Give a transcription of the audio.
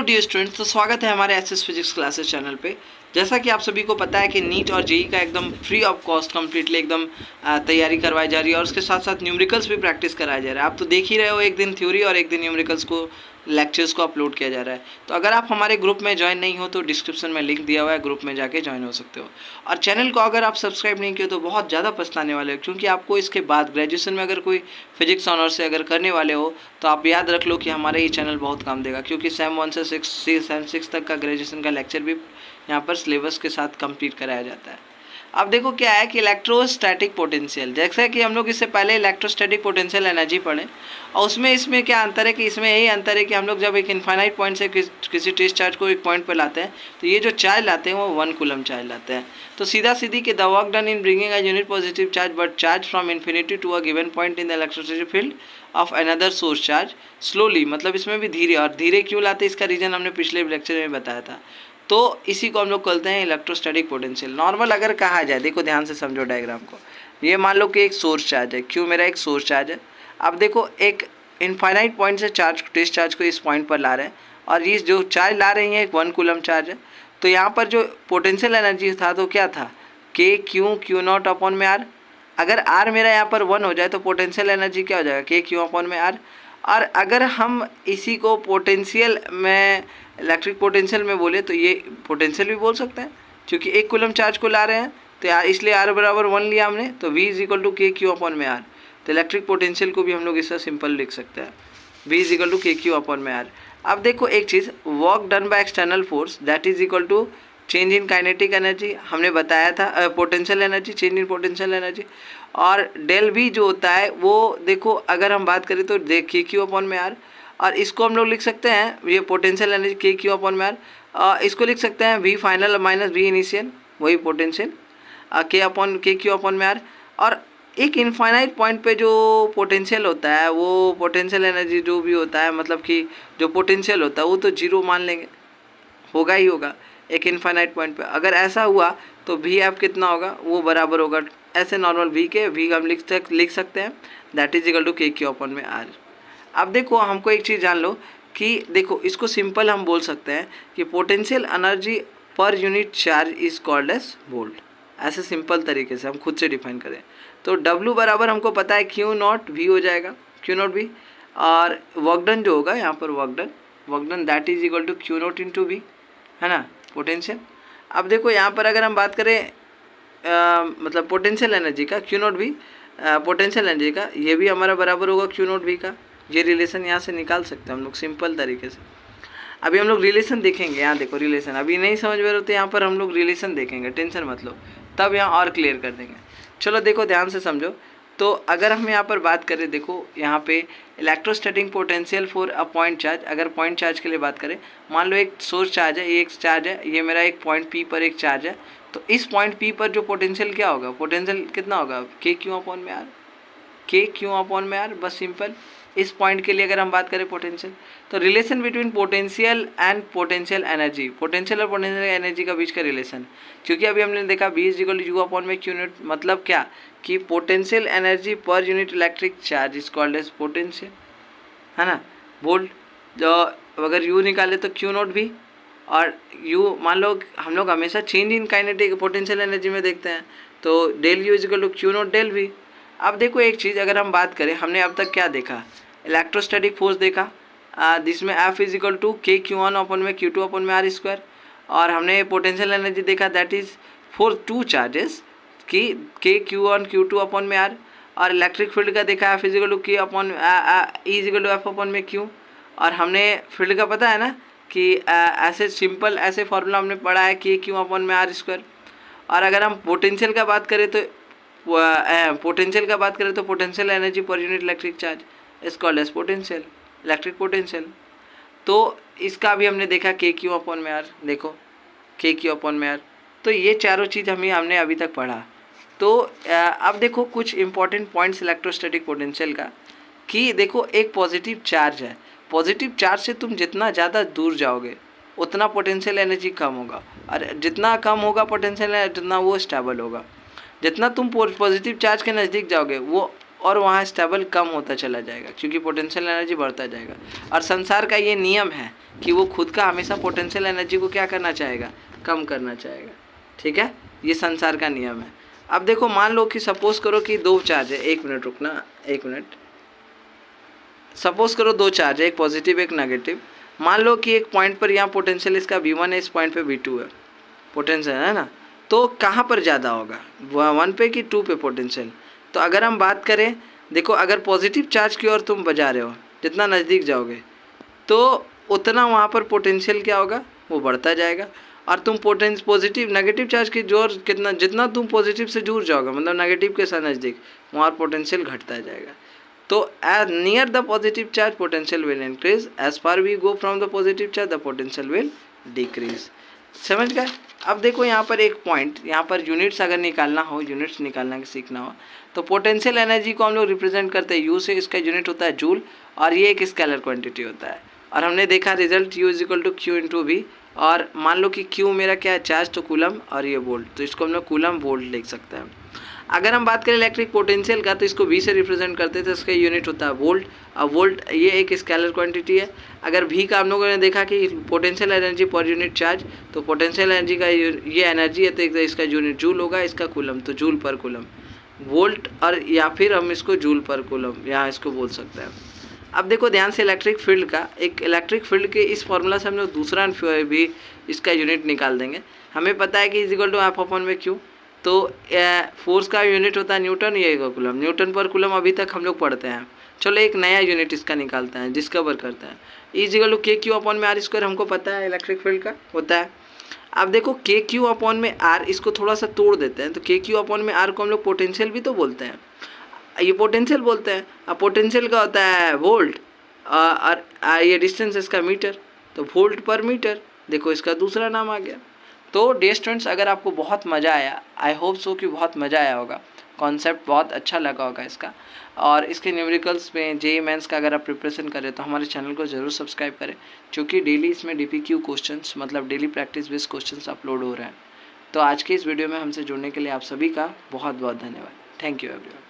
Dear students, तो स्वागत है हमारे एसएस फिजिक्स क्लासेस चैनल पे। जैसा कि आप सभी को पता है कि नीट और जेई का एकदम फ्री ऑफ कॉस्ट कम्प्लीटली एकदम तैयारी करवाई जा रही है और उसके साथ साथ न्यूमेरिकल्स भी प्रैक्टिस कराया जा रहा है। आप तो देख ही रहे हो, एक दिन थ्योरी और एक दिन न्यूमेरिकल्स को लेक्चर्स को अपलोड किया जा रहा है। तो अगर आप हमारे ग्रुप में ज्वाइन नहीं हो तो डिस्क्रिप्शन में लिंक दिया हुआ है, ग्रुप में जाके ज्वाइन हो सकते हो। और चैनल को अगर आप सब्सक्राइब नहीं किए तो बहुत ज़्यादा पछताने वाले हो, क्योंकि आपको इसके बाद ग्रेजुएशन में अगर कोई फिजिक्स ऑनर्स से अगर करने वाले हो तो आप याद रख लो कि हमारा ये चैनल बहुत काम देगा, क्योंकि सेम 1 से 6 तक का ग्रेजुएशन का लेक्चर भी यहाँ पर सिलेबस के साथ कंप्लीट कराया जाता है। अब देखो क्या है कि इलेक्ट्रोस्टैटिक पोटेंशियल, जैसा कि हम लोग इससे पहले इलेक्ट्रोस्टैटिक पोटेंशियल एनर्जी पढ़े, और उसमें इसमें क्या अंतर है कि इसमें यही अंतर है कि हम लोग जब एक इनफाइनाइट पॉइंट से किसी टेस्ट चार्ज को एक पॉइंट पर लाते हैं तो ये जो चार्ज लाते हैं वो 1 कूलम चार्ज लाते हैं। तो सीधा सीधी कि the work done in bringing a unit positive charge but charge from infinity to a given point in the electrostatic field of another source charge slowly, मतलब इसमें भी धीरे, और धीरे क्यों लाते हैं इसका रीज़न हमने पिछले लेक्चर में बताया था। तो इसी को हम लोग कहते हैं इलेक्ट्रोस्टैटिक पोटेंशियल। नॉर्मल अगर कहा जाए, देखो ध्यान से समझो डायग्राम को, ये मान लो कि एक सोर्स चार्ज है, क्यों मेरा एक सोर्स चार्ज है। अब देखो एक इनफाइनाइट पॉइंट से चार्ज टेस्ट चार्ज को इस पॉइंट पर ला रहे हैं, और ये जो चार्ज ला रही है एक 1 कूलम चार्ज है। तो यहाँ पर जो पोटेंशियल एनर्जी था तो क्या था, के क्यू नॉट अपॉन में आर। अगर आर मेरा यहाँ पर 1 हो जाए तो पोटेंशियल एनर्जी क्या हो जाएगा, के क्यू अपॉन में आर। और अगर हम इसी को पोटेंशियल में इलेक्ट्रिक पोटेंशियल में बोले तो ये पोटेंशियल भी बोल सकते हैं, क्योंकि 1 कूलम चार्ज को ला रहे हैं तो यार इसलिए आर बराबर 1 लिया हमने, तो V इज इक्वल टू के क्यू अपॉन में आर। तो इलेक्ट्रिक पोटेंशियल को भी हम लोग इससे सिंपल लिख सकते हैं, V इज इक्वल टू के क्यू अपॉन में आर। अब देखो एक चीज़, work done by external force that is equal to change in kinetic energy, हमने बताया था potential energy, change in potential energy. और डेल V जो होता है वो देखो अगर हम बात करें तो के क्यू अपॉन में आर, और इसको हम लोग लिख सकते हैं, ये पोटेंशियल एनर्जी के क्यू अपॉन में आर, इसको लिख सकते हैं V final minus V initial, वही पोटेंशियल के क्यू अपॉन में आर। और एक इनफाइनाइट पॉइंट पे जो पोटेंशियल होता है वो पोटेंशियल एनर्जी जो भी होता है, मतलब कि जो पोटेंशियल होता है वो तो 0 मान लेंगे, होगा ही होगा एक इनफाइनाइट पॉइंट पे। अगर ऐसा हुआ तो V ऐप कितना होगा, वो बराबर होगा ऐसे नॉर्मल V के, V हम लिख सकते हैं दैट इज इक्वल टू के क्यू अपॉन में आर। अब देखो हमको एक चीज़ जान लो कि देखो इसको सिंपल हम बोल सकते हैं कि potential energy per unit charge is called as volt. ऐसे सिंपल तरीके से हम खुद से डिफाइन करें तो W बराबर हमको पता है क्यू नॉट V हो जाएगा, क्यू नॉट V, और वर्क डन जो होगा यहाँ पर work done that is equal to Q not into V, है ना, पोटेंशियल। अब देखो यहाँ पर अगर हम बात करें मतलब पोटेंशियल एनर्जी का, Q not V potential energy का, ये भी हमारा बराबर होगा क्यू नॉट V का। ये रिलेशन यहाँ से निकाल सकते हैं हम लोग सिंपल तरीके से। अभी हम लोग रिलेशन देखेंगे, यहाँ देखो रिलेशन अभी नहीं समझ में रहे तो यहाँ पर हम लोग रिलेशन देखेंगे, टेंशन मत लो, तब यहाँ और क्लियर कर देंगे। चलो देखो ध्यान से समझो। तो अगर हम यहाँ पर बात करें, देखो यहाँ पे electrostatic potential for a point charge, अगर पॉइंट चार्ज के लिए बात करें, मान लो एक सोर्स चार्ज है, ये एक चार्ज है, ये मेरा एक पॉइंट P पर एक चार्ज है। तो इस पॉइंट P पर जो पोटेंशियल क्या होगा, पोटेंशियल कितना होगा, के क्यू अपॉन में आर, के क्यू अपॉन में आर, बस सिंपल। इस पॉइंट के लिए अगर हम बात करें पोटेंशियल, तो relation between potential and potential energy, potential और पोटेंशियल एनर्जी का बीच का रिलेशन, क्योंकि अभी हमने देखा V is equal to U upon में क्यू नॉट, मतलब क्या कि potential energy per unit electric charge is called as potential, है ना, वोल्ट। जो अगर U निकाले तो क्यू नॉट V, और U मान लो हम लोग हमेशा change in kinetic potential energy में देखते हैं, तो del U is equal to Q not del V। अब देखो एक चीज़ अगर हम बात करें, हमने अब तक क्या देखा, इलेक्ट्रोस्टैटिक फोर्स देखा जिसमें F इज इक्वल टू के क्यू वन अपॉन में क्यू टू अपॉन में आर स्क्वायर, और हमने पोटेंशियल एनर्जी देखा दैट इज फॉर 2 चार्जेस की K Q one Q two upon में आर, और इलेक्ट्रिक फील्ड का देखा F is equal to K upon E is equal to F upon में क्यू। और हमने फील्ड का पता है ना कि ऐसे सिंपल ऐसे फॉर्मूला हमने पढ़ा है के क्यू अपॉन में आर स्क्वायर। और अगर हम पोटेंशियल का बात करें तो potential energy per unit electric charge is called as potential, electric potential. तो इसका भी हमने देखा के क्यू अपॉन में आर, देखो के क्यू अपॉन में आर। तो ये चारों चीज़ हमने अभी तक पढ़ा। तो अब देखो कुछ इंपॉर्टेंट पॉइंट्स इलेक्ट्रोस्टैटिक पोटेंशियल का, कि देखो एक पॉजिटिव चार्ज है, पॉजिटिव चार्ज से तुम जितना ज़्यादा दूर जाओगे उतना पोटेंशियल एनर्जी कम होगा, और जितना कम होगा पोटेंशियल जितना वो स्टेबल होगा। जितना तुम पॉजिटिव चार्ज के नज़दीक जाओगे वो और वहाँ स्टेबल कम होता चला जाएगा, क्योंकि पोटेंशियल एनर्जी बढ़ता जाएगा। और संसार का ये नियम है कि वो खुद का हमेशा पोटेंशियल एनर्जी को क्या करना चाहेगा, कम करना चाहेगा। ठीक है, ये संसार का नियम है। अब देखो, मान लो कि सपोज करो कि दो चार्ज है, 1 मिनट रुकना, 1 मिनट। सपोज करो दो चार्ज है, एक पॉजिटिव एक नेगेटिव। मान लो कि एक पॉइंट पर यहाँ पोटेंशियल इसका V1 है, इस पॉइंट पे V2 है पोटेंशियल, है ना। तो कहाँ पर ज़्यादा होगा, 1 पे कि 2 पे पोटेंशियल? तो अगर हम बात करें, देखो अगर पॉजिटिव चार्ज की ओर तुम बजा रहे हो, जितना नज़दीक जाओगे तो उतना वहाँ पर पोटेंशियल क्या होगा, वो बढ़ता जाएगा। और तुम पॉजिटिव नेगेटिव चार्ज की जोर कितना, जितना तुम पॉजिटिव से दूर जाओगे, मतलब नेगेटिव के साथ नज़दीक, वहाँ पोटेंशियल घटता जाएगा। तो as near the positive charge potential will increase, as far we go from the positive charge the potential will decrease. समझ गए? अब देखो यहाँ पर एक पॉइंट, यहाँ पर यूनिट्स अगर निकालना हो, यूनिट्स निकालना के सीखना हो, तो पोटेंशियल एनर्जी को हम लोग रिप्रेजेंट करते हैं यू से, इसका यूनिट होता है जूल, और ये एक स्केलर क्वांटिटी होता है। और हमने देखा result U is equal to Q into V, और मान लो कि Q मेरा क्या है, चार्ज, तो कूलम, और ये वोल्ट, तो इसको हम लोग कूलम वोल्ट लिख सकते हैं। अगर हम बात करें इलेक्ट्रिक पोटेंशियल का, तो इसको V से रिप्रेजेंट करते थे, इसका यूनिट होता है वोल्ट, और वोल्ट ये एक स्केलर क्वांटिटी है। अगर V का हम लोगों ने देखा कि potential energy per unit charge, तो पोटेंशियल एनर्जी का ये एनर्जी है, तो इसका यूनिट जूल होगा, इसका कूलम, तो जूल पर कूलम वोल्ट, और या फिर हम इसको जूल पर कूलम यहाँ इसको बोल सकते हैं। अब देखो ध्यान से, इलेक्ट्रिक फील्ड का, एक इलेक्ट्रिक फील्ड के इस फॉर्मूला से हम लोग दूसरा भी इसका यूनिट निकाल देंगे। हमें पता है कि is equal to F upon में क्यू, तो फोर्स का यूनिट होता है न्यूटन, ये कूलम, न्यूटन पर कूलम अभी तक हम लोग पढ़ते हैं। चलो एक नया यूनिट इसका निकालते हैं, डिस्कवर करते हैं। इज इक्वल टू के क्यू अपॉन में आर स्क्वायर, हमको पता है इलेक्ट्रिक फील्ड का होता है। अब देखो के क्यू अपॉन में आर, इसको थोड़ा सा तोड़ देते हैं, तो के क्यू अपॉन में आर को हम लोग पोटेंशियल भी तो बोलते हैं, ये पोटेंशियल बोलते हैं। अब पोटेंशियल का होता है वोल्ट, और ये डिस्टेंस इसका मीटर, तो वोल्ट पर मीटर, देखो इसका दूसरा नाम आ गया। तो डियर स्टूडेंट्स, अगर आपको बहुत मज़ा आया, आई होप सो कि बहुत मज़ा आया होगा, कॉन्सेप्ट बहुत अच्छा लगा होगा इसका, और इसके न्यूमेरिकल्स में JEE मेंस का अगर आप प्रिपरेशन करें तो हमारे चैनल को ज़रूर सब्सक्राइब करें, क्योंकि डेली इसमें DPQ क्वेश्चंस, मतलब daily practice based questions upload हो रहे हैं। तो आज के इस वीडियो में हमसे जुड़ने के लिए आप सभी का बहुत बहुत धन्यवाद। Thank you everyone.